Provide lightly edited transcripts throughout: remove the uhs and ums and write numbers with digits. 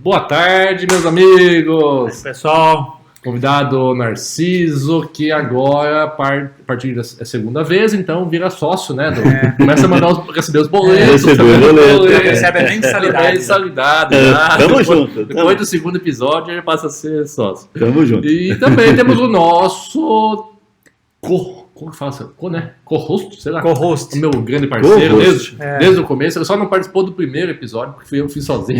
Boa tarde, meus amigos! Oi, pessoal! Convidado Narciso, que agora, a partir da segunda vez, então vira sócio, né? Começa a receber os boletos. Recebe a mensalidade. Tamo junto. Depois do segundo episódio, ele passa a ser sócio. Tamo junto. E também temos o nosso... Como que fala? Co-host, sei lá. Co-host. O meu grande parceiro, desde o começo. Ele só não participou do primeiro episódio, porque eu fiz sozinho.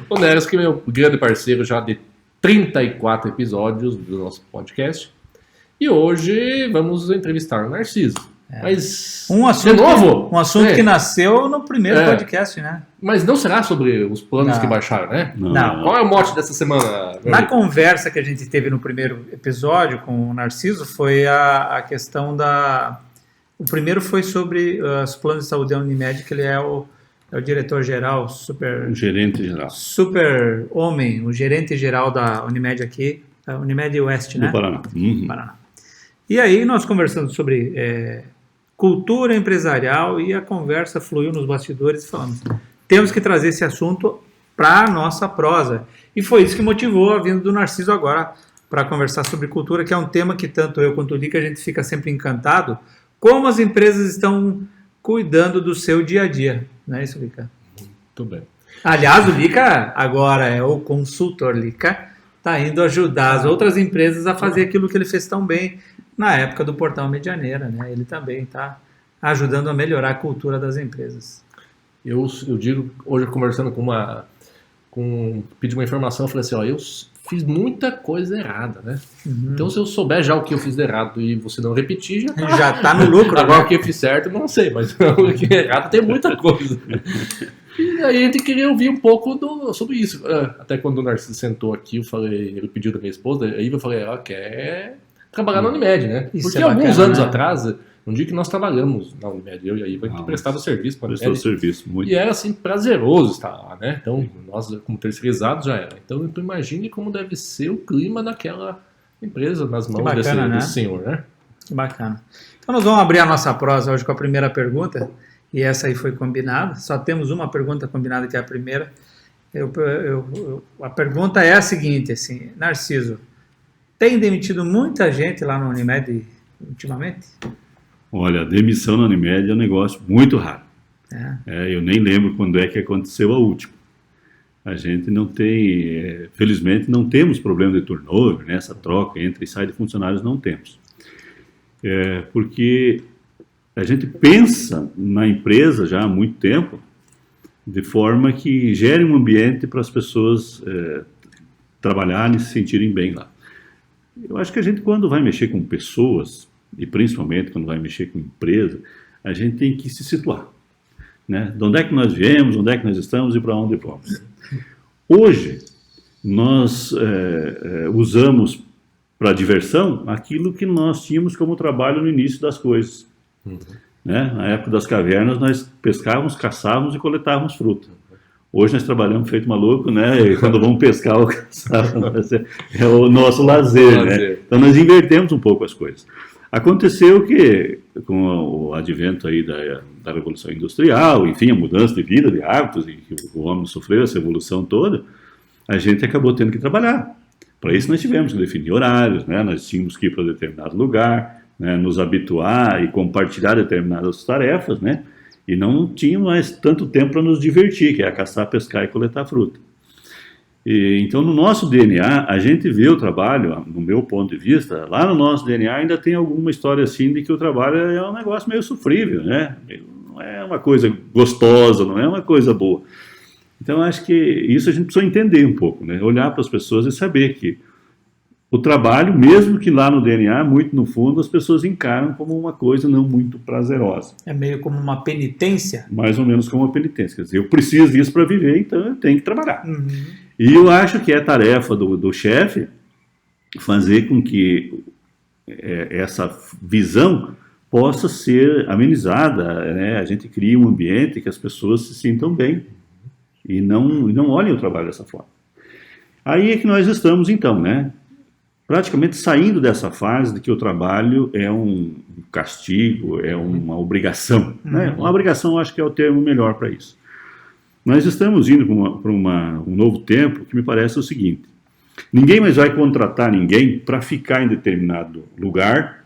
O Neres, que é meu grande parceiro já de 34 episódios do nosso podcast. E hoje vamos entrevistar o Narciso. Mas um assunto que nasceu no primeiro podcast, né? Mas não será sobre os planos que baixaram, né? Não. Qual é o mote dessa semana? Na conversa que a gente teve no primeiro episódio com o Narciso, foi a questão da... O primeiro foi sobre os planos de saúde da Unimed, que ele é o diretor-geral, o gerente geral. Super homem, o gerente geral da Unimed aqui, a Unimed Oeste, né? Do Paraná. Paraná. E aí nós conversamos sobre... cultura empresarial, e a conversa fluiu nos bastidores e falamos, temos que trazer esse assunto para a nossa prosa. E foi isso que motivou a vinda do Narciso agora para conversar sobre cultura, que é um tema que tanto eu quanto o Lica a gente fica sempre encantado, como as empresas estão cuidando do seu dia a dia. Não é isso, Lica? Muito bem. Aliás, o Lica agora é o consultor Lica, está indo ajudar as outras empresas a fazer aquilo que ele fez tão bem na época do Portal Medianeira, né? Ele também está ajudando a melhorar a cultura das empresas. Eu digo, hoje conversando pedi uma informação, eu falei assim, eu fiz muita coisa errada, né? Então se eu souber já o que eu fiz de errado e você não repetir, já tá no lucro. Agora né? O que eu fiz certo, eu não sei, mas o que é errado tem muita coisa. E aí a gente queria ouvir um pouco sobre isso. Até quando o Narciso sentou aqui, ele pediu da minha esposa, aí eu falei, ela quer trabalhar na Unimed, né? Isso porque alguns anos atrás, um dia que nós trabalhamos na Unimed, eu e a Iva, a gente prestava serviço para a Unimed. Serviço, muito. E era assim, prazeroso estar lá, né? Então, nós como terceirizados já era. Então, tu imagine como deve ser o clima daquela empresa nas mãos desse senhor, né? Que bacana. Então, nós vamos abrir a nossa prosa hoje com a primeira pergunta, e essa aí foi combinada. Só temos uma pergunta combinada, que é a primeira. A pergunta é a seguinte, assim, Narciso, tem demitido muita gente lá na Unimed ultimamente? Olha, a demissão na Unimed é um negócio muito raro. Eu nem lembro quando é que aconteceu a última. A gente não tem, felizmente, não temos problema de turnover, né? Essa troca entre e sai de funcionários não temos. Porque a gente pensa na empresa já há muito tempo, de forma que gere um ambiente para as pessoas trabalharem e se sentirem bem lá. Eu acho que a gente, quando vai mexer com pessoas, e principalmente quando vai mexer com empresa, a gente tem que se situar, né? De onde é que nós viemos, onde é que nós estamos e para onde vamos. Hoje, nós usamos para diversão aquilo que nós tínhamos como trabalho no início das coisas. Né? Na época das cavernas, nós pescávamos, caçávamos e coletávamos fruta. Hoje nós trabalhamos feito maluco, né? E quando vamos pescar ou caçar, é o nosso lazer, né? Então nós invertemos um pouco as coisas. Aconteceu que, com o advento aí da Revolução Industrial, enfim, a mudança de vida, de hábitos, e que o homem sofreu essa evolução toda, a gente acabou tendo que trabalhar. Para isso nós tivemos que definir horários, né? Nós tínhamos que ir para determinado lugar, né? Nos habituar e compartilhar determinadas tarefas, né? E não tinha mais tanto tempo para nos divertir, que é caçar, pescar e coletar fruta. Então, no nosso DNA, a gente vê o trabalho, no meu ponto de vista, lá no nosso DNA ainda tem alguma história assim de que o trabalho é um negócio meio sofrível, né? Não é uma coisa gostosa, não é uma coisa boa. Então, acho que isso a gente precisa entender um pouco, né? Olhar para as pessoas e saber que o trabalho, mesmo que lá no DNA, muito no fundo, as pessoas encaram como uma coisa não muito prazerosa. É meio como uma penitência? Mais ou menos como uma penitência. Quer dizer, eu preciso disso para viver, então eu tenho que trabalhar. E eu acho que é tarefa do chefe fazer com que essa visão possa ser amenizada, né? A gente cria um ambiente que as pessoas se sintam bem e não olhem o trabalho dessa forma. Aí é que nós estamos então, né? Praticamente saindo dessa fase de que o trabalho é um castigo, é uma obrigação. Né? Uma obrigação, acho que é o termo melhor para isso. Nós estamos indo para um novo tempo que me parece o seguinte: ninguém mais vai contratar ninguém para ficar em determinado lugar,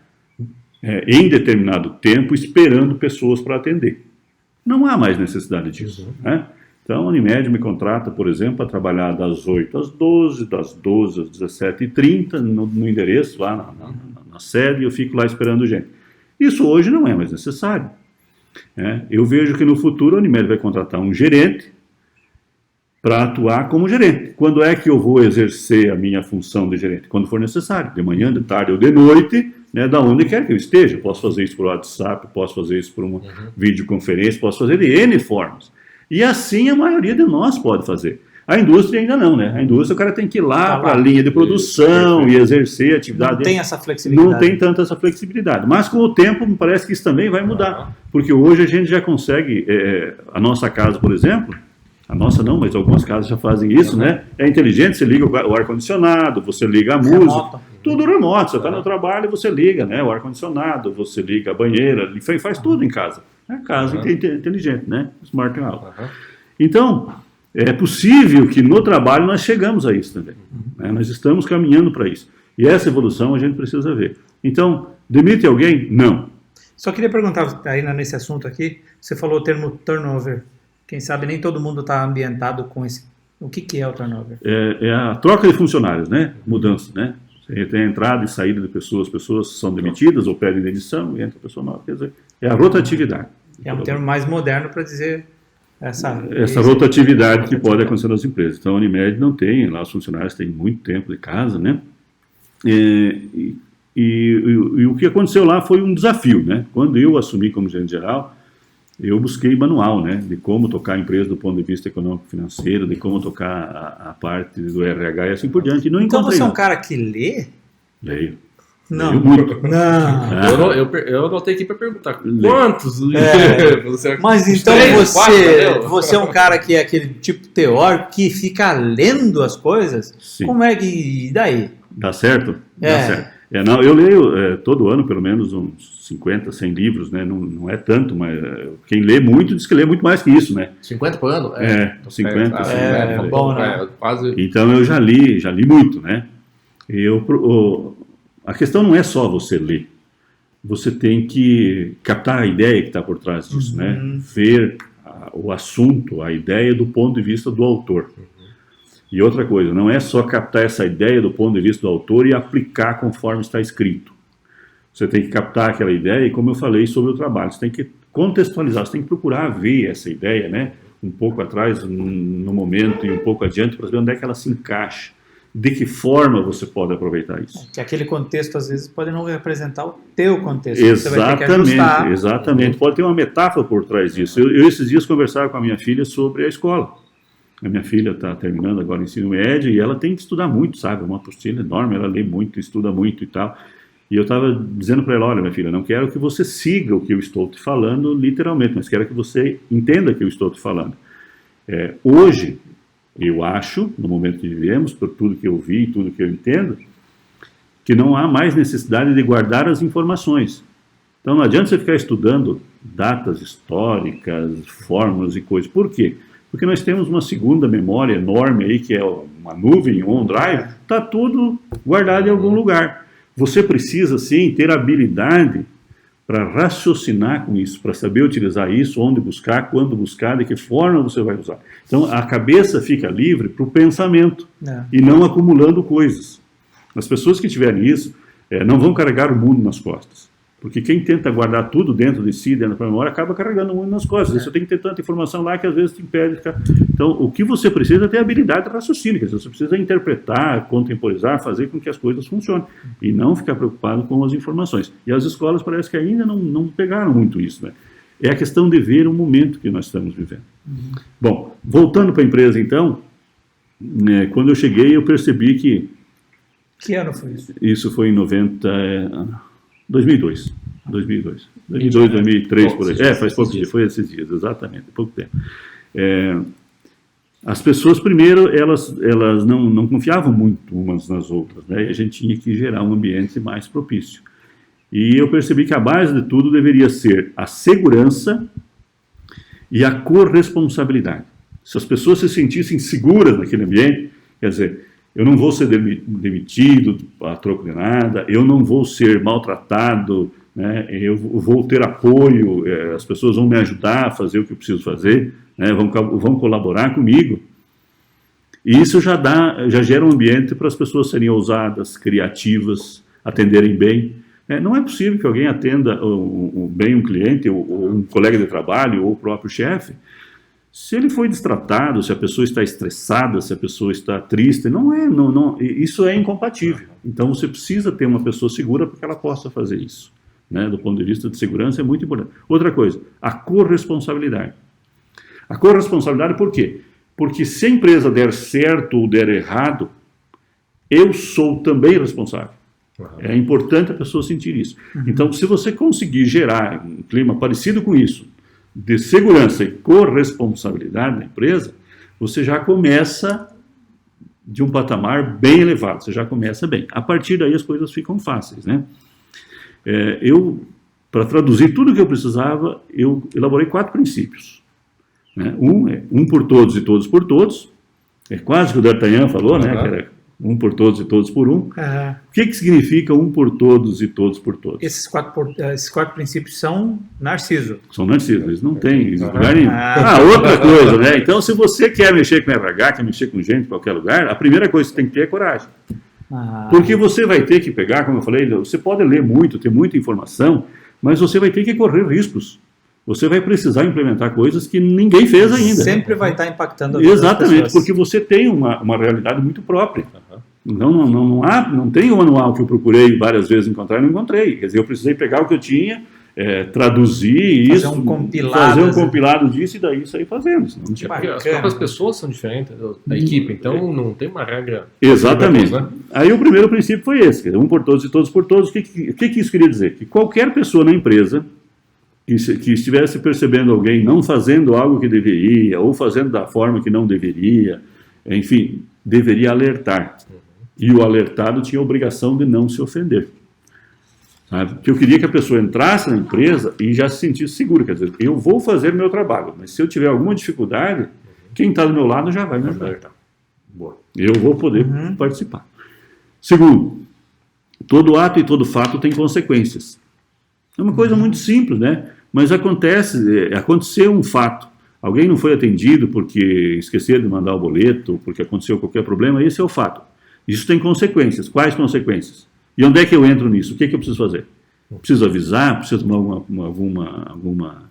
em determinado tempo, esperando pessoas para atender. Não há mais necessidade disso. Né? Então, a Unimed me contrata, por exemplo, para trabalhar das 8 às 12, das 12 às 17h30, no endereço, lá na sede, e eu fico lá esperando gente. Isso hoje não é mais necessário. Eu vejo que no futuro a Unimed vai contratar um gerente para atuar como gerente. Quando é que eu vou exercer a minha função de gerente? Quando for necessário, de manhã, de tarde ou de noite, da onde quer que eu esteja. Posso fazer isso por WhatsApp, posso fazer isso por uma videoconferência, posso fazer de N formas. E assim a maioria de nós pode fazer. A indústria ainda não, né? A indústria o cara tem que ir lá para a linha de produção e exercer a atividade. Não tem essa flexibilidade. Não tem tanta essa flexibilidade. Mas com o tempo me parece que isso também vai mudar. Porque hoje a gente já consegue, a nossa casa, por exemplo, a nossa não, mas algumas casas já fazem isso, né? É inteligente, você liga o ar-condicionado, você liga a música, tudo remoto. Você está no trabalho, você liga, né? O ar-condicionado, você liga a banheira, faz tudo em casa. É casa inteligente, né? Smart House. Então, é possível que no trabalho nós chegamos a isso também. Né? Nós estamos caminhando para isso. E essa evolução a gente precisa ver. Então, demite alguém? Não. Só queria perguntar, ainda nesse assunto aqui, você falou o termo turnover. Quem sabe nem todo mundo está ambientado com esse... O que é o turnover? É a troca de funcionários, né? Mudança, né? Você tem a entrada e saída de pessoas são demitidas ou pedem demissão e entra a pessoa nova. Quer dizer, é a rotatividade. É um termo mais moderno para dizer essa rotatividade que pode acontecer nas empresas. Então, a Unimed não tem, lá os funcionários têm muito tempo de casa, né? E o que aconteceu lá foi um desafio, né? Quando eu assumi como gerente geral, eu busquei manual, né, de como tocar a empresa do ponto de vista econômico-financeiro, de como tocar a parte do RH e assim por diante. E não então você é um nada. cara que lê? Leio. Não. Leio muito. Não. Eu anotei aqui para perguntar quantos? Mas então você é um cara que é aquele tipo teórico que fica lendo as coisas? Sim. Como é que... E daí? Dá certo? Dá certo. Não, eu leio todo ano pelo menos uns 50, 100 livros, né? Não é tanto, mas quem lê muito diz que lê muito mais que isso, né? 50 por ano? 50. Bom, né? Quase... Então eu já li muito, né? A questão não é só você ler. Você tem que captar a ideia que está por trás disso, né? Ver o assunto, a ideia do ponto de vista do autor. E outra coisa, não é só captar essa ideia do ponto de vista do autor e aplicar conforme está escrito. Você tem que captar aquela ideia e, como eu falei sobre o trabalho, você tem que contextualizar, você tem que procurar ver essa ideia, né? Um pouco atrás, no momento, e um pouco adiante, para ver onde é que ela se encaixa. De que forma você pode aproveitar isso. Que aquele contexto, às vezes, pode não representar o teu contexto. Exatamente, você vai ter que ajustar. Exatamente. Pode ter uma metáfora por trás disso. Eu esses dias conversava com a minha filha sobre a escola. A minha filha está terminando agora o ensino médio e ela tem que estudar muito, sabe? Uma apostila enorme, ela lê muito, estuda muito e tal. E eu estava dizendo para ela, olha, minha filha, não quero que você siga o que eu estou te falando literalmente, mas quero que você entenda o que eu estou te falando. Hoje, eu acho, no momento que vivemos, por tudo que eu vi, tudo que eu entendo, que não há mais necessidade de guardar as informações. Então não adianta você ficar estudando datas históricas, fórmulas e coisas. Por quê? Porque nós temos uma segunda memória enorme aí, que é uma nuvem, um OneDrive, está tudo guardado em algum lugar. Você precisa, sim, ter habilidade para raciocinar com isso, para saber utilizar isso, onde buscar, quando buscar, de que forma você vai usar. Então, a cabeça fica livre para o pensamento e não acumulando coisas. As pessoas que tiverem isso não vão carregar o mundo nas costas. Porque quem tenta guardar tudo dentro de si, dentro da memória, acaba carregando o mundo nas costas. Você tem que ter tanta informação lá que às vezes te impede de ficar... Então, o que você precisa é ter habilidade de raciocínio. Você precisa interpretar, contemporizar, fazer com que as coisas funcionem. E não ficar preocupado com as informações. E as escolas parece que ainda não pegaram muito isso, né? É a questão de ver o momento que nós estamos vivendo. Bom, voltando para a empresa então, quando eu cheguei eu percebi que... Que ano foi isso? Isso foi em 2002, 2003, por aí. Faz pouco dia, foi esses dias, exatamente, pouco tempo. As pessoas, primeiro, elas não confiavam muito umas nas outras, né? E a gente tinha que gerar um ambiente mais propício. E eu percebi que a base de tudo deveria ser a segurança e a corresponsabilidade. se as pessoas se sentissem seguras naquele ambiente, quer dizer, eu não vou ser demitido a troco de nada, eu não vou ser maltratado, né, eu vou ter apoio, as pessoas vão me ajudar a fazer o que eu preciso fazer, né, vão colaborar comigo. E isso já gera um ambiente para as pessoas serem ousadas, criativas, atenderem bem. Não é possível que alguém atenda bem um cliente, ou um colega de trabalho, ou o próprio chefe, se ele foi destratado, se a pessoa está estressada, se a pessoa está triste. Isso é incompatível. Então você precisa ter uma pessoa segura para que ela possa fazer isso. Né? Do ponto de vista de segurança é muito importante. Outra coisa, a corresponsabilidade. A corresponsabilidade por quê? Porque se a empresa der certo ou der errado, eu sou também responsável. É importante a pessoa sentir isso. Então, se você conseguir gerar um clima parecido com isso, de segurança e corresponsabilidade na empresa, você já começa de um patamar bem elevado, você já começa bem. A partir daí as coisas ficam fáceis, né? Para traduzir tudo o que eu precisava, eu elaborei 4 princípios. Né? Um por todos e todos por todos. É quase que o D'Artagnan falou, né? Que era um por todos e todos por um. O que significa um por todos e todos por todos? Esses quatro princípios são Narciso. São Narciso, eles não têm lugar nenhum. Outra coisa, né? Então, se você quer mexer com RH, quer mexer com gente em qualquer lugar, a primeira coisa que você tem que ter é coragem. Porque você vai ter que pegar, como eu falei, você pode ler muito, ter muita informação, mas você vai ter que correr riscos. Você vai precisar implementar coisas que ninguém fez ainda. Sempre vai estar impactando a vida Exatamente, das pessoas. porque você tem uma realidade muito própria. Não tem um manual que eu procurei várias vezes encontrar e não encontrei. Quer dizer, eu precisei pegar o que eu tinha, traduzir fazer isso, fazer um compilado disso e daí sair fazendo. Senão não tinha. Porque as próprias pessoas são diferentes, a equipe, então não tem uma regra. Exatamente. Né? Aí o primeiro princípio foi esse, quer dizer, um por todos e todos por todos. O que isso queria dizer? Que qualquer pessoa na empresa que estivesse percebendo alguém não fazendo algo que deveria, ou fazendo da forma que não deveria, enfim, deveria alertar. E o alertado tinha a obrigação de não se ofender. Sabe? Porque eu queria que a pessoa entrasse na empresa e já se sentisse segura. Quer dizer, eu vou fazer meu trabalho, mas se eu tiver alguma dificuldade, quem está do meu lado já vai me ajudar. Eu vou poder participar. Segundo, todo ato e todo fato tem consequências. É uma coisa muito simples, né? Mas aconteceu um fato. Alguém não foi atendido porque esqueceu de mandar o boleto, porque aconteceu qualquer problema, esse é o fato. Isso tem consequências. Quais consequências? E onde é que eu entro nisso? O que eu preciso fazer? Preciso avisar? Preciso tomar alguma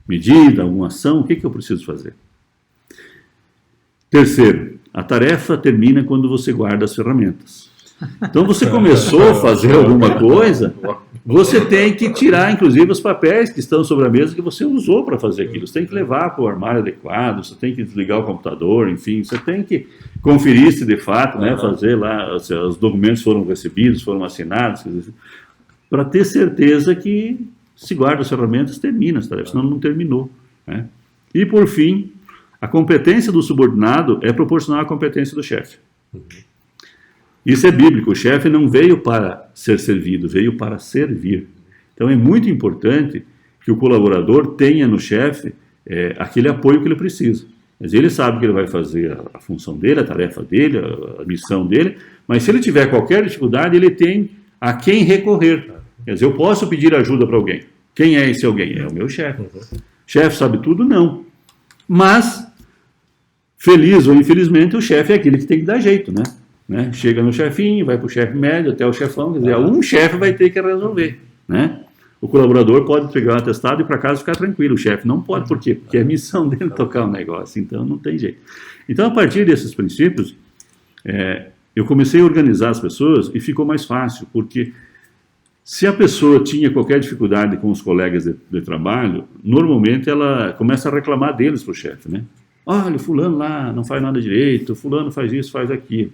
medida, alguma ação? O que eu preciso fazer? Terceiro, a tarefa termina quando você guarda as ferramentas. Então você começou a fazer alguma coisa, você tem que tirar, inclusive, os papéis que estão sobre a mesa que você usou para fazer aquilo. Você tem que levar para o armário adequado, você tem que desligar o computador, enfim, você tem que conferir se de fato, né, fazer lá, se os documentos foram recebidos, foram assinados, para ter certeza que se guarda as ferramentas, termina as tarefas, senão não terminou. Né? E, por fim, a competência do subordinado é proporcional à competência do chefe. Isso é bíblico, o chefe não veio para ser servido, veio para servir. Então é muito importante que o colaborador tenha no chefe aquele apoio que ele precisa. Mas ele sabe que ele vai fazer a função dele, a tarefa dele, a missão dele, mas se ele tiver qualquer dificuldade, ele tem a quem recorrer. Quer dizer, eu posso pedir ajuda para alguém. Quem é esse alguém? É o meu chefe. Chefe sabe tudo? Não. Mas, feliz ou infelizmente, o chefe é aquele que tem que dar jeito, né? Chega no chefinho, vai para o chefe médio, até o chefão, quer dizer, um chefe vai ter que resolver, né? O colaborador pode entregar um atestado e ir para casa ficar tranquilo, o chefe não pode, por quê? Porque é a missão dele tocar o negócio, então não tem jeito. Então, a partir desses princípios, eu comecei a organizar as pessoas e ficou mais fácil, porque se a pessoa tinha qualquer dificuldade com os colegas de trabalho, normalmente ela começa a reclamar deles para o chefe, né? Olha, fulano lá não faz nada direito, fulano faz isso, faz aquilo.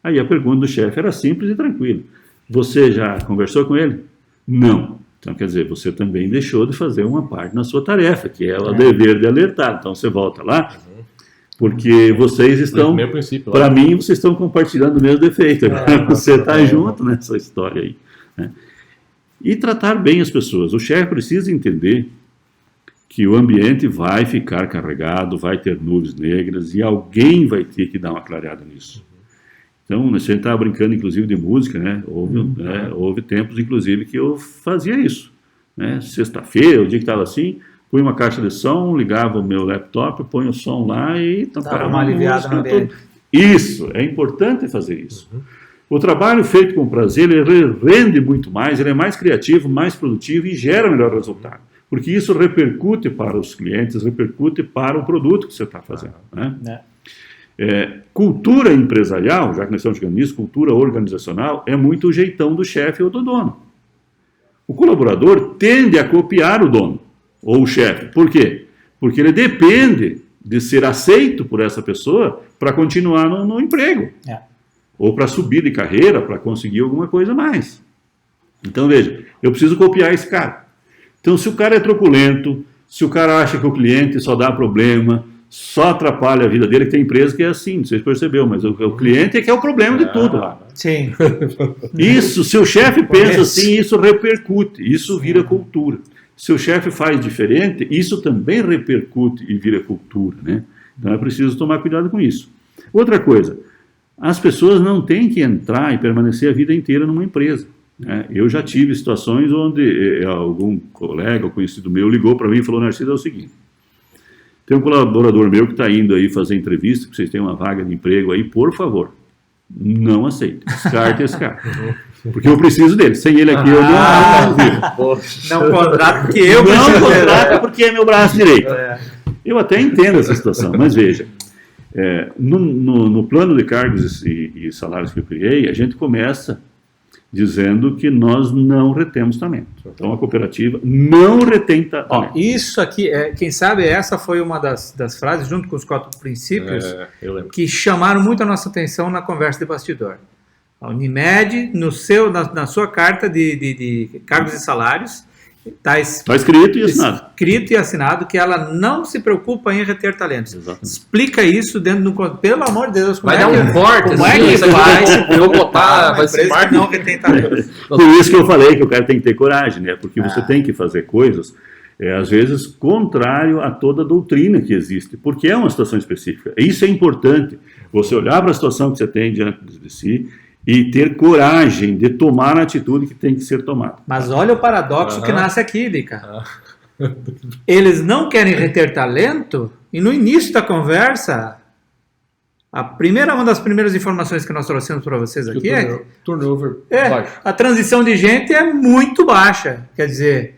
Aí a pergunta do chefe era simples e tranquila. Você já conversou com ele? Não. Então, quer dizer, você também deixou de fazer uma parte na sua tarefa, que é o dever de alertar. Então, você volta lá, porque vocês estão, para mim, vocês estão compartilhando o mesmo defeito. Você está junto nessa história aí. Né? E tratar bem as pessoas. O chefe precisa entender que o ambiente vai ficar carregado, vai ter nuvens negras e alguém vai ter que dar uma clareada nisso. Então, a gente estava brincando, inclusive, de música, né? Houve tempos, inclusive, que eu fazia isso. Né? Sexta-feira, o dia que estava assim, punha uma caixa de som, ligava o meu laptop, põe o som lá e tocava uma aliviada no ambiente. Isso, é importante fazer isso. O trabalho feito com prazer, ele rende muito mais, ele é mais criativo, mais produtivo e gera melhor resultado. Porque isso repercute para os clientes, repercute para o produto que você está fazendo. Né? Cultura empresarial, já que nós estamos chegando nisso, cultura organizacional, é muito o jeitão do chefe ou do dono. O colaborador tende a copiar o dono ou o chefe. Por quê? Porque ele depende de ser aceito por essa pessoa para continuar no emprego. Ou para subir de carreira, para conseguir alguma coisa a mais. Então, veja, eu preciso copiar esse cara. Então, se o cara é truculento, se o cara acha que o cliente só dá problema, só atrapalha a vida dele, que tem empresa que é assim, não sei se percebeu, mas o cliente é que é o problema de tudo lá. Sim. Isso, se o chefe pensa assim, isso repercute, isso vira cultura. Se o chefe faz diferente, isso também repercute e vira cultura, né? Então é preciso tomar cuidado com isso. Outra coisa, as pessoas não têm que entrar e permanecer a vida inteira numa empresa. Né? Eu já tive situações onde algum colega ou conhecido meu ligou para mim e falou: Narciso, é o seguinte, tem um colaborador meu que está indo aí fazer entrevista, que vocês têm uma vaga de emprego aí, por favor, não aceite, descarte esse cara. Porque eu preciso dele, sem ele aqui eu não contrato porque eu preciso. Não contrato porque é meu braço direito. Eu até entendo essa situação, mas veja, no plano de cargos e salários que eu criei, a gente começa dizendo que nós não retemos talento. Então a cooperativa não retém talento. Isso aqui, quem sabe essa foi uma das frases, junto com os 4 princípios, que chamaram muito a nossa atenção na conversa de bastidor. A Unimed, na sua carta de cargos e salários, está escrito e assinado. Escrito e assinado que ela não se preocupa em reter talentos. Exatamente. Explica isso dentro do... Pelo amor de Deus, vai dar um corte, como é que vai eu botar, vai ser parte não retém talentos. Por isso que eu falei que o cara tem que ter coragem, né? Porque você tem que fazer coisas, às vezes, contrário a toda a doutrina que existe, porque é uma situação específica. Isso é importante, você olhar para a situação que você tem diante de si e ter coragem de tomar a atitude que tem que ser tomada. Mas olha o paradoxo que nasce aqui, Lica. Eles não querem reter talento e no início da conversa, uma das primeiras informações que nós trouxemos para vocês aqui turnover baixo. A transição de gente é muito baixa. Quer dizer,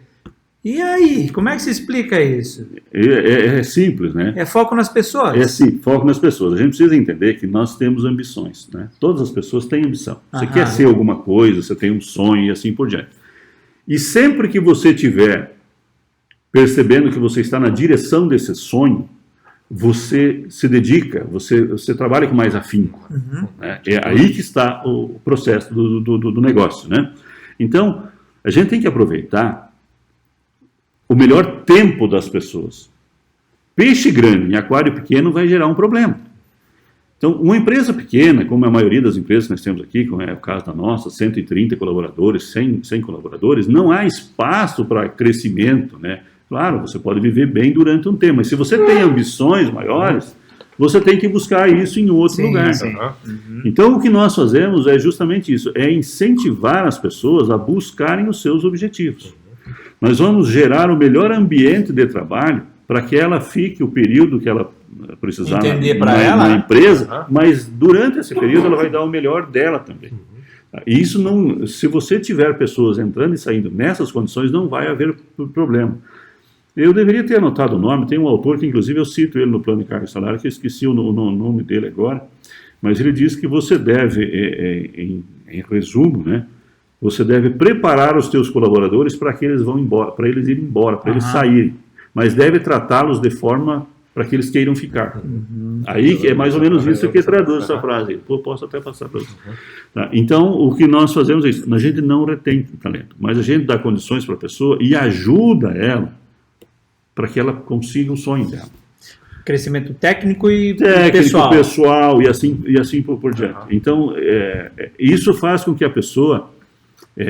e aí? Como é que se explica isso? É simples, né? É foco nas pessoas. É sim, foco nas pessoas. A gente precisa entender que nós temos ambições, né? Todas as pessoas têm ambição. Você quer ser alguma coisa, você tem um sonho e assim por diante. E sempre que você estiver percebendo que você está na direção desse sonho, você se dedica, você trabalha com mais afinco. Né? É aí que está o processo do negócio, né? Então, a gente tem que aproveitar o melhor tempo das pessoas. Peixe grande em aquário pequeno vai gerar um problema. Então, uma empresa pequena, como a maioria das empresas que nós temos aqui, como é o caso da nossa, 130 colaboradores, 100 colaboradores, não há espaço para crescimento, né? Claro, você pode viver bem durante um tempo, mas se você tem ambições maiores, você tem que buscar isso em outro lugar. Sim. Então, o que nós fazemos é justamente isso, é incentivar as pessoas a buscarem os seus objetivos. Nós vamos gerar o melhor ambiente de trabalho para que ela fique o período que ela precisar na empresa, mas durante esse período ela vai dar o melhor dela também. E isso não, se você tiver pessoas entrando e saindo nessas condições, não vai haver problema. Eu deveria ter anotado o nome, tem um autor que inclusive eu cito ele no plano de carga e salário, que eu esqueci o nome dele agora, mas ele diz que você deve, em resumo, né, você deve preparar os teus colaboradores para que eles vão embora, para eles irem embora, para eles saírem, mas deve tratá-los de forma para que eles queiram ficar. Aí que é mais ou menos isso que traduz essa frase. Posso até passar para você. Tá? Então, o que nós fazemos é isso. A gente não retém talento, mas a gente dá condições para a pessoa e ajuda ela para que ela consiga o sonho dela. Crescimento técnico e pessoal e assim por diante. Então, isso faz com que a pessoa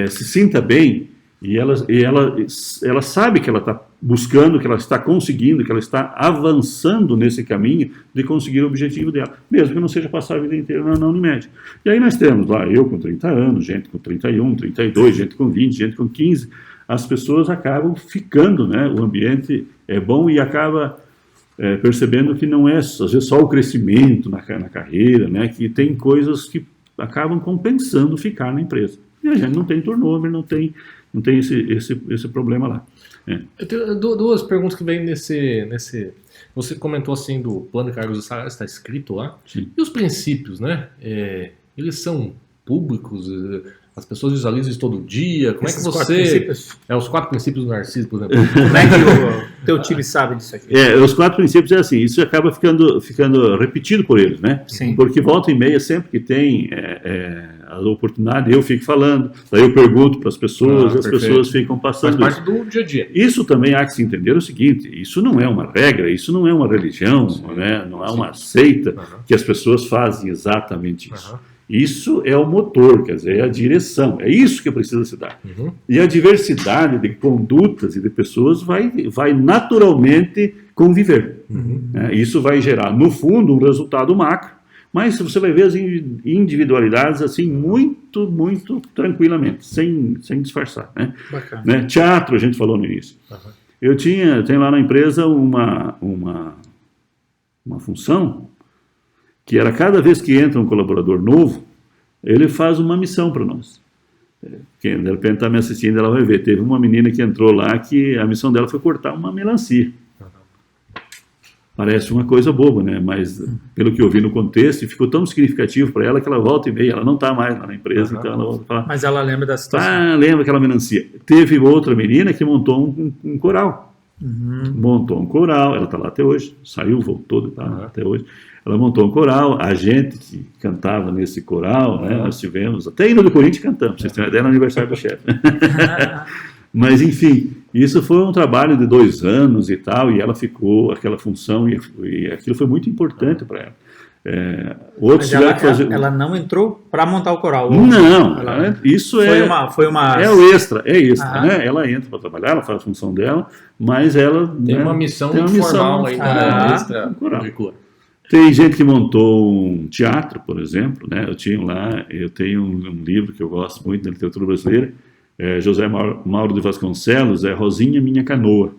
se sinta bem E ela sabe que ela está buscando, que ela está conseguindo, que ela está avançando nesse caminho de conseguir o objetivo dela, mesmo que não seja passar a vida inteira na Unimed. E aí nós temos lá, eu com 30 anos, gente com 31, 32, gente com 20, gente com 15, as pessoas acabam ficando, né? O ambiente é bom e acaba percebendo que não é, às vezes, só o crescimento na carreira, né? Que tem coisas que acabam compensando ficar na empresa. E a gente não tem turnover, não tem esse problema lá. Eu tenho duas perguntas que vêm nesse... Você comentou assim do plano de cargos e salários, está escrito lá. Sim. E os princípios, né? Eles são públicos? As pessoas visualizam isso todo dia? Como Esses é que quatro você... princípios? Os 4 princípios do Narciso, por exemplo. Como é que o teu time sabe disso aqui? Os 4 princípios é assim, isso acaba ficando repetido por eles, né? Sim. Porque volta e meia, sempre que tem a oportunidade, eu fico falando, daí eu pergunto para as pessoas, as perfeito. pessoas ficam passando Faz isso. parte do dia a dia. Isso também há que se entender o seguinte, isso não é uma regra, isso não é uma religião, né? Não é uma seita que as pessoas fazem exatamente isso. Isso é o motor, quer dizer, é a direção, é isso que precisa se dar. E a diversidade de condutas e de pessoas vai naturalmente conviver. Né? Isso vai gerar, no fundo, um resultado macro, mas você vai ver as individualidades assim muito, muito tranquilamente, sem disfarçar. Né? Bacana. Né? Teatro, a gente falou no início. Eu tenho lá na empresa uma função que era cada vez que entra um colaborador novo, ele faz uma missão para nós. Quem de repente está me assistindo, ela vai ver. Teve uma menina que entrou lá que a missão dela foi cortar uma melancia. Parece uma coisa boba, né? Mas pelo que eu vi no contexto, ficou tão significativo para ela que ela volta e meia, ela não está mais lá na empresa, então ela volta a falar. Mas ela lembra da situação. Lembra aquela melancia. Teve outra menina que montou um coral. Montou um coral, ela está lá até hoje, saiu, voltou, está lá até hoje. Ela montou um coral, a gente que cantava nesse coral, né, nós tivemos, até ainda do Corinthians cantamos, vocês têm uma ideia, no aniversário do chefe. Mas, enfim, isso foi um trabalho de 2 anos e tal, e ela ficou, aquela função, e aquilo foi muito importante para ela. Mas ela não entrou para montar o coral? Não, isso foi uma... É o extra, né? Ela entra para trabalhar, ela faz a função dela, mas ela... Tem uma missão formal ainda, extra curricular. Tem gente que montou um teatro, por exemplo, né? Eu tenho um livro que eu gosto muito da literatura brasileira, José Mauro de Vasconcelos, Rosinha Minha Canoa.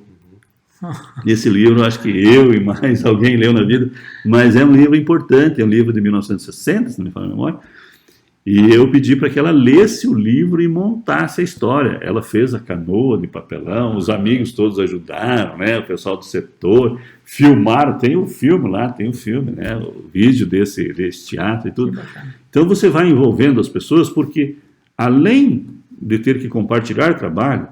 Esse livro, acho que eu e mais alguém leu na vida, mas é um livro importante, é um livro de 1960, se não me falha a memória, e eu pedi para que ela lesse o livro e montasse a história. Ela fez a canoa de papelão, os amigos todos ajudaram, né? O pessoal do setor, filmaram, tem o filme lá, né? O vídeo desse teatro e tudo. Então você vai envolvendo as pessoas, porque além de ter que compartilhar trabalho,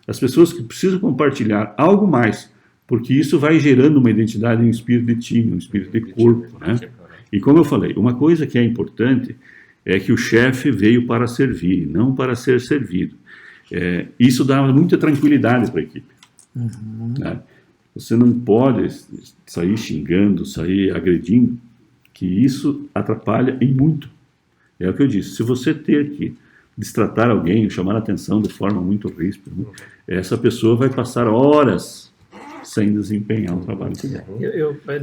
as pessoas que precisam compartilhar algo mais, porque isso vai gerando uma identidade, um espírito de time, um espírito de corpo, né? E como eu falei, uma coisa que é importante é que o chefe veio para servir, não para ser servido. Isso dá muita tranquilidade para a equipe. Né? Você não pode sair xingando, sair agredindo, que isso atrapalha em muito. É o que eu disse, se você ter que destratar alguém, chamar a atenção de forma muito ríspida, né? Essa pessoa vai passar horas sem desempenhar o trabalho dela.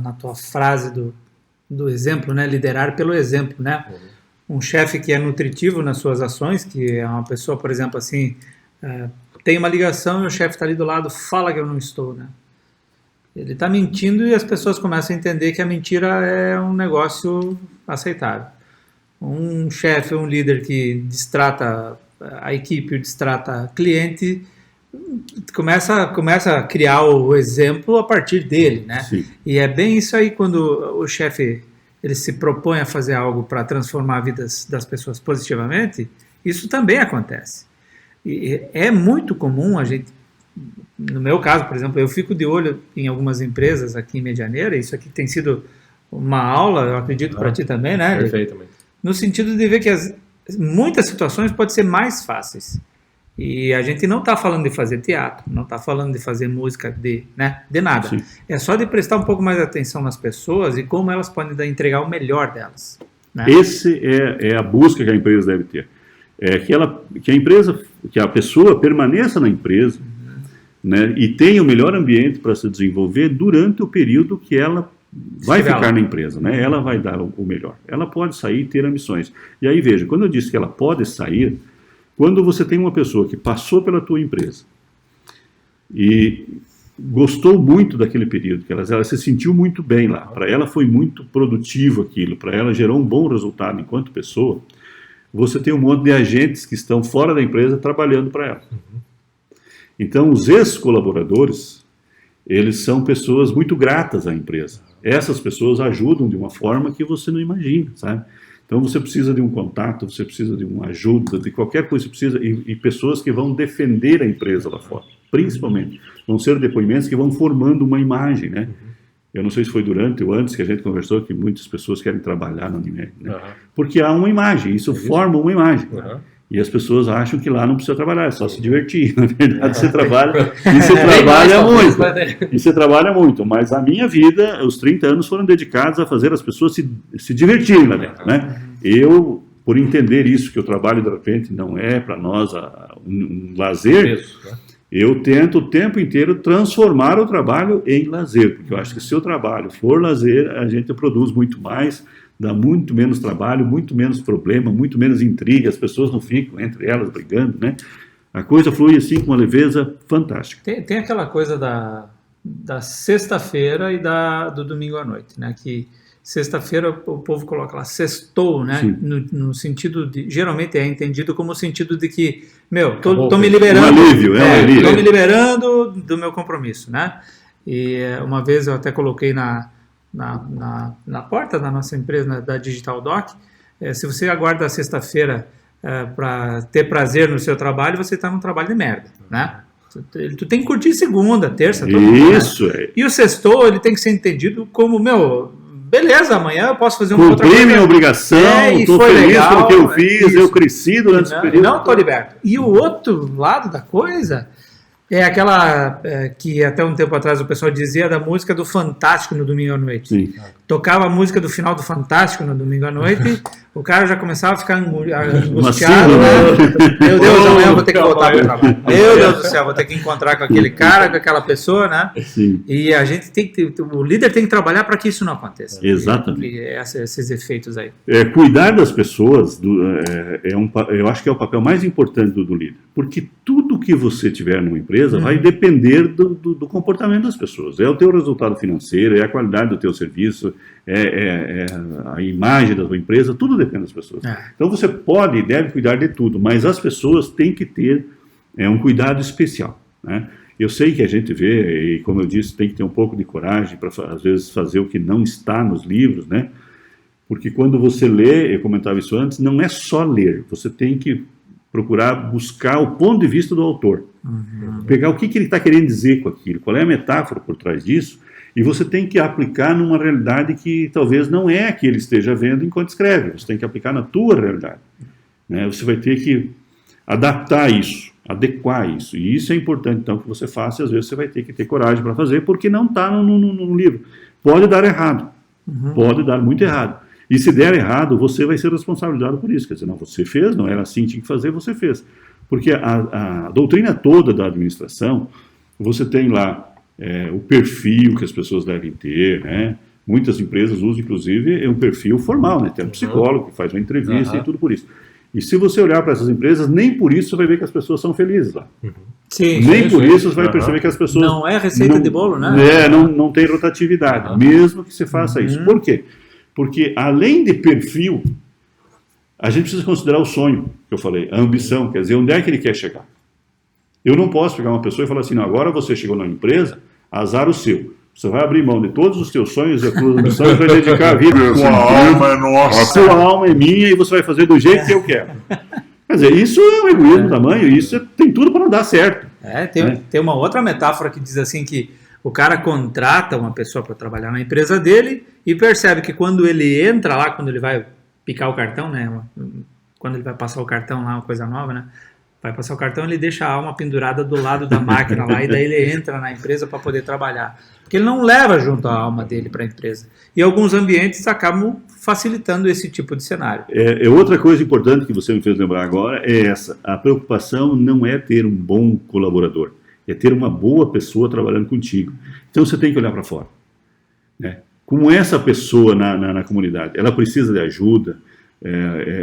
Na tua frase do exemplo, né, liderar pelo exemplo, né? Um chefe que é nutritivo nas suas ações, que é uma pessoa, por exemplo, assim, tem uma ligação e o chefe está ali do lado, fala que eu não estou, né? Ele está mentindo e as pessoas começam a entender que a mentira é um negócio aceitável. Um chefe, um líder que destrata a equipe, destrata cliente, começa a criar o exemplo a partir dele, né? Sim. E é bem isso aí quando o chefe ele se propõe a fazer algo para transformar a vida das pessoas positivamente, isso também acontece. E é muito comum a gente, no meu caso, por exemplo, eu fico de olho em algumas empresas aqui em Medianeira, isso aqui tem sido uma aula, eu acredito, para ti também, né? Perfeitamente. No sentido de ver que muitas situações podem ser mais fáceis. E a gente não está falando de fazer teatro, não está falando de fazer música de nada. Sim. É só de prestar um pouco mais de atenção nas pessoas e como elas podem entregar o melhor delas. Né? Esse é a busca que a empresa deve ter. é que a empresa, que a pessoa permaneça na empresa, né, e tenha o melhor ambiente para se desenvolver durante o período que ela vai ficar na empresa, né? Ela vai dar o melhor. Ela pode sair e ter ambições. E aí, veja, quando eu disse que ela pode sair, quando você tem uma pessoa que passou pela tua empresa e gostou muito daquele período, que ela se sentiu muito bem lá, para ela foi muito produtivo aquilo, para ela gerou um bom resultado enquanto pessoa, você tem um monte de agentes que estão fora da empresa trabalhando para ela. Então, os ex-colaboradores, eles são pessoas muito gratas à empresa. Essas pessoas ajudam de uma forma que você não imagina, sabe? Então, você precisa de um contato, você precisa de uma ajuda, de qualquer coisa, você precisa, e pessoas que vão defender a empresa lá fora, principalmente. Vão ser depoimentos que vão formando uma imagem, né? Eu não sei se foi durante ou antes que a gente conversou que muitas pessoas querem trabalhar na Unimed, né? Porque há uma imagem, isso forma uma imagem. E as pessoas acham que lá não precisa trabalhar, é só se divertir. Na verdade, você trabalha muito. E você trabalha muito. Mas a minha vida, os 30 anos foram dedicados a fazer as pessoas se divertirem lá dentro, né? Eu, por entender isso, que o trabalho, de repente, não é para nós um lazer, eu tento o tempo inteiro transformar o trabalho em lazer. Porque eu acho que se o trabalho for lazer, a gente produz muito mais, dá muito menos trabalho, muito menos problema, muito menos intriga, as pessoas não ficam entre elas brigando, né? A coisa flui assim com uma leveza fantástica. Tem aquela coisa da sexta-feira e do domingo à noite, né? Que sexta-feira o povo coloca lá, sextou, né? No sentido de, geralmente é entendido como o sentido de que, tô me liberando. Um alívio, um alívio. Tô me liberando do meu compromisso, né? E uma vez eu até coloquei na porta da nossa empresa, da Digital Doc, se você aguarda a sexta-feira para ter prazer no seu trabalho, você está num trabalho de merda, né? Tu tem que curtir segunda, terça, todo dia. Isso, né? E o sextou, ele tem que ser entendido como, beleza, amanhã eu posso fazer uma outra coisa. Cumpri minha obrigação, estou feliz legal, pelo que eu fiz, isso. Eu cresci durante esse período. Não estou liberto. E o outro lado da coisa é aquela que até um tempo atrás o pessoal dizia da música do Fantástico no domingo à noite. Sim. Tocava a música do final do Fantástico no domingo à noite, o cara já começava a ficar angustiado, né? Meu Deus, amanhã eu vou ter que voltar para o trabalho. Meu Deus do céu, vou ter que encontrar com aquele cara, com aquela pessoa, né? Sim. E a gente tem que o líder tem que trabalhar para que isso não aconteça. Exatamente. Esses efeitos aí. Cuidar das pessoas, eu acho que é o papel mais importante do líder, porque tudo que você tiver numa empresa vai depender do comportamento das pessoas. É o teu resultado financeiro, é a qualidade do teu serviço, é a imagem da tua empresa, tudo depende das pessoas. Então você pode e deve cuidar de tudo, mas as pessoas têm que ter um cuidado especial, né? Eu sei que a gente vê, e como eu disse, tem que ter um pouco de coragem para, às vezes, fazer o que não está nos livros, né? Porque quando você lê, eu comentava isso antes, não é só ler, você tem que procurar buscar o ponto de vista do autor, pegar o que ele está querendo dizer com aquilo, qual é a metáfora por trás disso, e você tem que aplicar numa realidade que talvez não é a que ele esteja vendo enquanto escreve, você tem que aplicar na tua realidade, né? Você vai ter que adaptar isso, adequar isso, e isso é importante então que você faça, e às vezes você vai ter que ter coragem para fazer, porque não está no livro. Pode dar errado, pode dar muito errado, e se der errado, você vai ser responsabilizado por isso, quer dizer, não, você fez, não era assim, tinha que fazer, você fez, porque a doutrina toda da administração, você tem lá o perfil que as pessoas devem ter, né? Muitas empresas usam, inclusive, um perfil formal, né? Tem um psicólogo que faz uma entrevista e tudo por isso. E se você olhar para essas empresas, nem por isso você vai ver que as pessoas são felizes lá. Sim, nem por isso você vai perceber que as pessoas... Não é receita de bolo, né? Não tem rotatividade, mesmo que se faça isso. Por quê? Porque, além de perfil, a gente precisa considerar o sonho, que eu falei, a ambição, quer dizer, onde é que ele quer chegar. Eu não posso pegar uma pessoa e falar assim, não, agora você chegou na empresa, azar o seu. Você vai abrir mão de todos os teus sonhos e as tuas ambições e vai dedicar a vida. Sua alma é nossa. A sua alma é minha e você vai fazer do jeito que eu quero. Quer dizer, isso é um egoísmo tamanho, isso tem tudo para não dar certo. Tem uma outra metáfora que diz assim que o cara contrata uma pessoa para trabalhar na empresa dele e percebe que quando ele entra lá, quando ele vai picar o cartão, né? Quando ele vai passar o cartão lá, uma coisa nova, né? vai passar o cartão, ele deixa a alma pendurada do lado da máquina lá, e daí ele entra na empresa para poder trabalhar. Porque ele não leva junto a alma dele para a empresa. E alguns ambientes acabam facilitando esse tipo de cenário. Outra coisa importante que você me fez lembrar agora é essa. A preocupação não é ter um bom colaborador, é ter uma boa pessoa trabalhando contigo. Então você tem que olhar para fora, né? Como essa pessoa na comunidade, ela precisa de ajuda,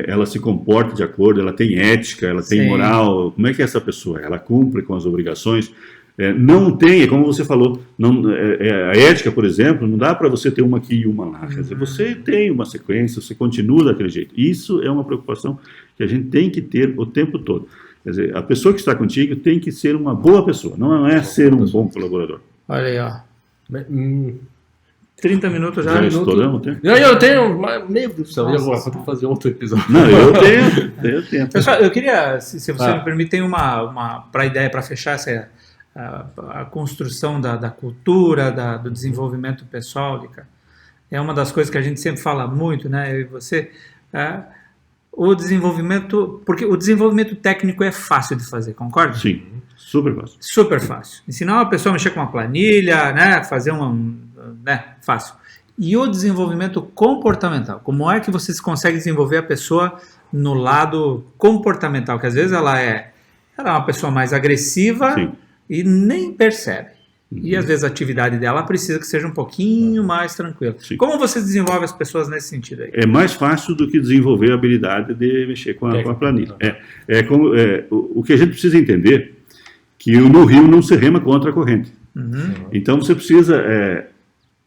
ela se comporta de acordo, ela tem ética, ela tem moral. Como é que é essa pessoa? Ela cumpre com as obrigações? Não tem, como você falou, a ética, por exemplo, não dá para você ter uma aqui e uma lá. Quer dizer, você tem uma sequência, você continua daquele jeito. Isso é uma preocupação que a gente tem que ter o tempo todo. Quer dizer, a pessoa que está contigo tem que ser uma boa pessoa, não é ser um bom colaborador. Olha aí, ó. 30 minutos já. Já estouramos o tempo? Eu tenho meio discussão. E agora? Vou ter que fazer outro episódio. Não, eu tenho tempo. Pessoal, eu queria, se você me permite, tem uma ideia para fechar a construção da cultura, do desenvolvimento pessoal, Lica. É uma das coisas que a gente sempre fala muito, né? Eu e você. O desenvolvimento, porque o desenvolvimento técnico é fácil de fazer, concorda? Sim, super fácil. Super fácil. Ensinar uma pessoa a mexer com uma planilha, né? Fazer fácil. E o desenvolvimento comportamental? Como é que você consegue desenvolver a pessoa no lado comportamental? Que às vezes ela é uma pessoa mais agressiva. Sim. E nem percebe. E às vezes a atividade dela precisa que seja um pouquinho mais tranquila. Sim. Como você desenvolve as pessoas nesse sentido aí? É mais fácil do que desenvolver a habilidade de mexer com a planilha. O que a gente precisa entender que no rio não se rema contra a corrente. Então você precisa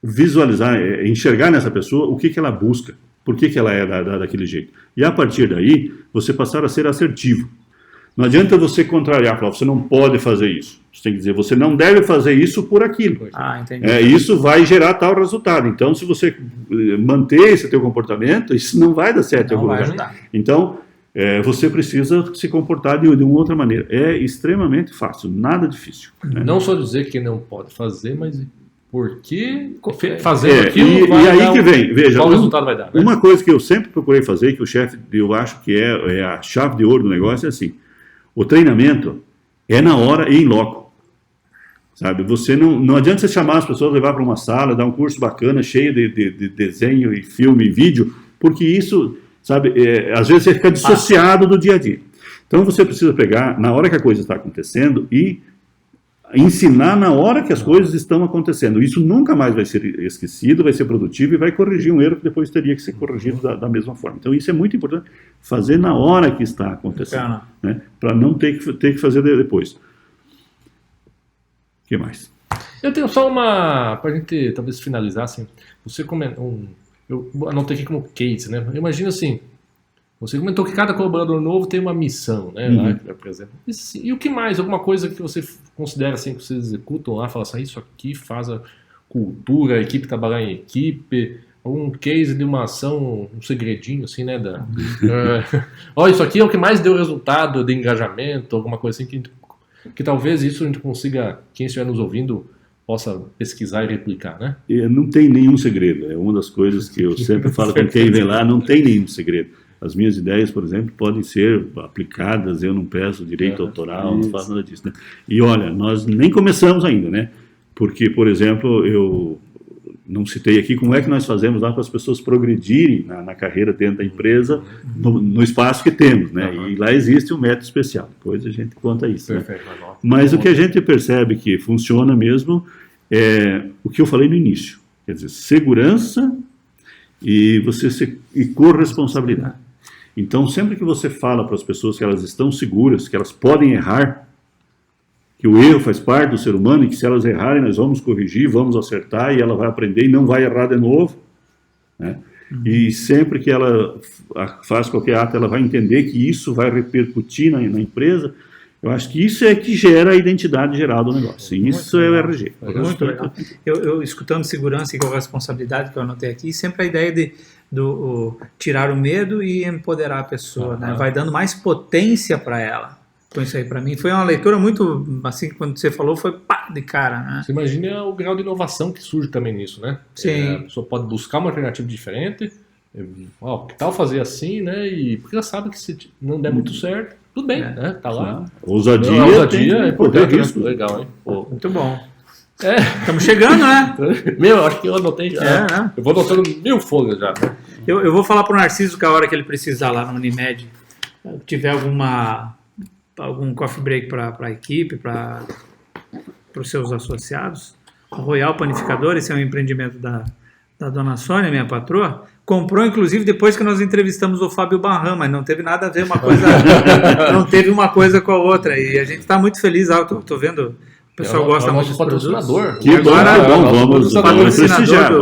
visualizar, enxergar nessa pessoa o que ela busca, por que ela é daquele jeito. E a partir daí, você passar a ser assertivo. Não adianta você contrariar, falar, você não pode fazer isso. Você tem que dizer, você não deve fazer isso por aquilo. Entendi. Isso vai gerar tal resultado. Então, se você manter esse teu comportamento, isso não vai dar certo. Não vai ajudar. Então, você precisa se comportar de uma outra maneira. É extremamente fácil, nada difícil. Né? Não só dizer que não pode fazer, mas por que fazer aquilo vai dar que vem, veja, qual resultado vai dar. Né? Uma coisa que eu sempre procurei fazer, que o chefe, eu acho que é a chave de ouro do negócio, é assim. O treinamento é na hora e em loco, sabe? Você não adianta você chamar as pessoas, levar para uma sala, dar um curso bacana, cheio de desenho e filme e vídeo, porque isso, sabe, às vezes você fica dissociado do dia a dia. Então você precisa pegar na hora que a coisa está acontecendo e ensinar na hora que as coisas estão acontecendo. Isso nunca mais vai ser esquecido, vai ser produtivo e vai corrigir um erro que depois teria que ser corrigido da mesma forma. Então isso é muito importante, fazer na hora que está acontecendo, né? Para não ter que fazer depois. O que mais? Eu tenho só uma, para a gente talvez finalizar, assim, você comentou, eu anotei aqui como case, né? Imagina assim, você comentou que cada colaborador novo tem uma missão, né? Lá, por exemplo. E o que mais? Alguma coisa que você considera assim, que vocês executam lá, fala assim, isso aqui faz a cultura, a equipe trabalhar em equipe, algum case de uma ação, um segredinho assim, né? Isso aqui é o que mais deu resultado de engajamento, alguma coisa assim que talvez isso a gente consiga, quem estiver nos ouvindo, possa pesquisar e replicar, né? Não tem nenhum segredo. É uma das coisas que eu sempre falo com quem vem lá, não tem nenhum segredo. As minhas ideias, por exemplo, podem ser aplicadas, eu não peço direito autoral, não faço nada disso, né? E olha, nós nem começamos ainda, né? Porque, por exemplo, eu não citei aqui como é que nós fazemos lá para as pessoas progredirem na carreira dentro da empresa, no espaço que temos, né? E lá existe um método especial, depois a gente conta isso. Perfeito, né? Mas o que a gente percebe que funciona mesmo é o que eu falei no início, quer dizer, segurança e corresponsabilidade. Então, sempre que você fala para as pessoas que elas estão seguras, que elas podem errar, que o erro faz parte do ser humano e que se elas errarem, nós vamos corrigir, vamos acertar e ela vai aprender e não vai errar de novo, né? E sempre que ela faz qualquer ato, ela vai entender que isso vai repercutir na empresa. Eu acho que isso é que gera a identidade geral do negócio. E isso é o RG. Muito legal. Eu escutando segurança e corresponsabilidade, que eu anotei aqui, sempre a ideia de tirar o medo e empoderar a pessoa, né? Vai dando mais potência para ela. Então isso aí para mim foi uma leitura muito, assim, quando você falou, foi pá, de cara, né? Você imagina o grau de inovação que surge também nisso, né? Sim. A pessoa pode buscar uma alternativa diferente, que tal fazer assim, né? E porque ela sabe que se não der muito certo, tudo bem, né? Tá lá. Ousadia, Ousadia é tem importante, poder né? risco. Legal, hein? Pô. Muito bom. É. Estamos chegando, né? Meu, acho que eu anotei já. Né? Eu vou anotando 1000 folhas já. Né? Eu vou falar pro Narciso que a hora que ele precisar lá no Unimed, tiver algum coffee break para a equipe, para os seus associados, o Royal Panificador, esse é um empreendimento da dona Sônia, minha patroa, comprou inclusive depois que nós entrevistamos o Fábio Barran, mas não teve nada a ver não teve uma coisa com a outra, e a gente está muito feliz, tô vendo, o pessoal gosta muito dos patrocinador. Que agora vamos prestigiar,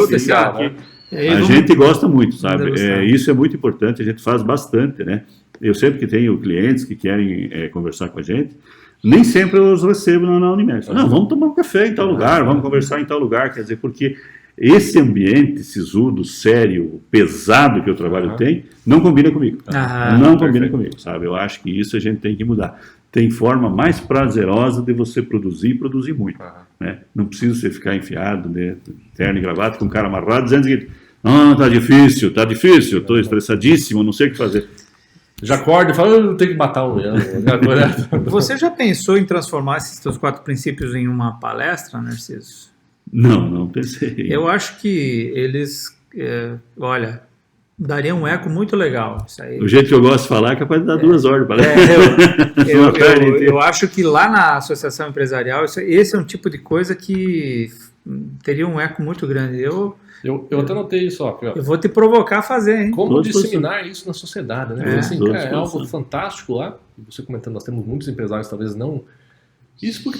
especial, né? A gente gosta muito, sabe? Isso é muito importante, a gente faz bastante, né? Eu sempre que tenho clientes que querem conversar com a gente, nem sempre eu os recebo na Unimed. Não, vamos tomar um café em tal lugar, vamos conversar em tal lugar, quer dizer, porque esse ambiente sisudo, sério, pesado que o trabalho tem, não combina comigo. Não combina comigo, sabe? Eu acho que isso a gente tem que mudar. Tem forma mais prazerosa de você produzir e produzir muito. Né? Não precisa você ficar enfiado, né, terno e gravata, com o cara amarrado, dizendo que tá difícil, estou estressadíssimo, não sei o que fazer. Já acorda e fala, eu tenho que matar o leão. Você já pensou em transformar esses seus 4 princípios em uma palestra, Narciso? Não pensei. Eu acho que eles, daria um eco muito legal. Isso aí. O jeito que eu gosto de falar é capaz de dar 2 horas para eu acho que lá na Associação Empresarial, esse é um tipo de coisa que teria um eco muito grande. Eu até anotei isso, ó. Eu vou te provocar a fazer, hein? Como disseminar isso na sociedade, né? É algo fantástico lá. Você comentando, nós temos muitos empresários, talvez não. Isso porque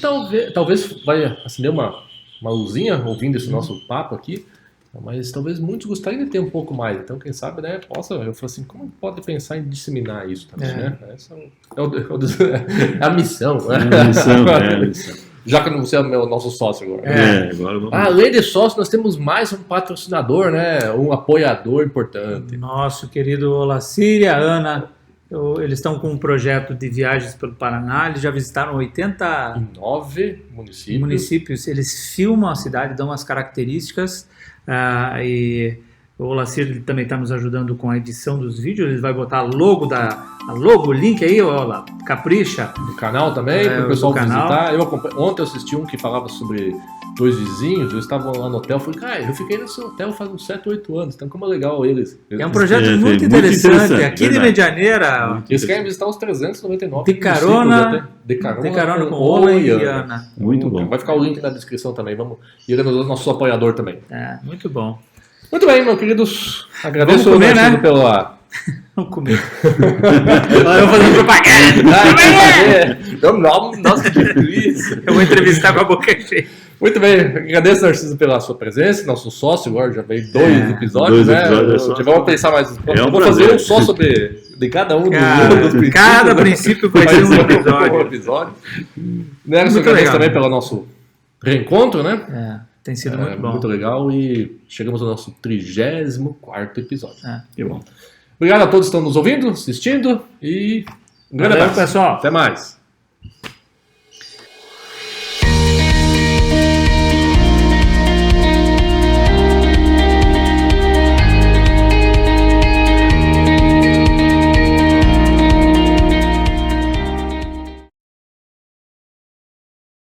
talvez vai acender uma luzinha ouvindo esse nosso papo aqui, mas talvez muitos gostariam de ter um pouco mais. Então, quem sabe, né? Eu falo assim, como pode pensar em disseminar isso também, né? Essa é a missão, né? É a missão. Já que você é o nosso sócio agora. Agora vamos... Além de sócio, nós temos mais um patrocinador, né? Um apoiador importante. Nosso querido Olacir e a Ana, eles estão com um projeto de viagens pelo Paraná, eles já visitaram 89 municípios. Eles filmam a cidade, dão as características, e o Olacir também está nos ajudando com a edição dos vídeos, ele vai botar o link aí, ó, capricha. Do canal também, para o pessoal visitar. Ontem eu assisti um que falava sobre 2 vizinhos, eles estavam lá no hotel, eu falei, cara, eu fiquei nesse hotel faz uns 7, 8 anos, então como é legal eles. É um projeto muito interessante, aqui de Medianeira. Eles querem visitar os 399 de carona com Ola e Ana. Muito bom. Vai ficar o link na descrição também, e ele é nosso apoiador também. Muito bom. Muito bem, meus queridos, agradeço Vamos comer, né? Vamos comer. Eu vou fazer propaganda. Nossa, que difícil. Eu vou entrevistar com a boca cheia. Muito bem, agradeço, Narciso, pela sua presença, nosso sócio agora, já veio 2 episódios, né? Vamos pensar mais. Eu vou fazer um só de cada um dos princípios. Cada princípio vai ser um episódio. Agradeço também pelo nosso reencontro, né? Tem sido muito bom. Muito legal e chegamos ao nosso 34º episódio. Que bom. Obrigado a todos que estão nos ouvindo, assistindo e um grande abraço, pessoal. Até mais.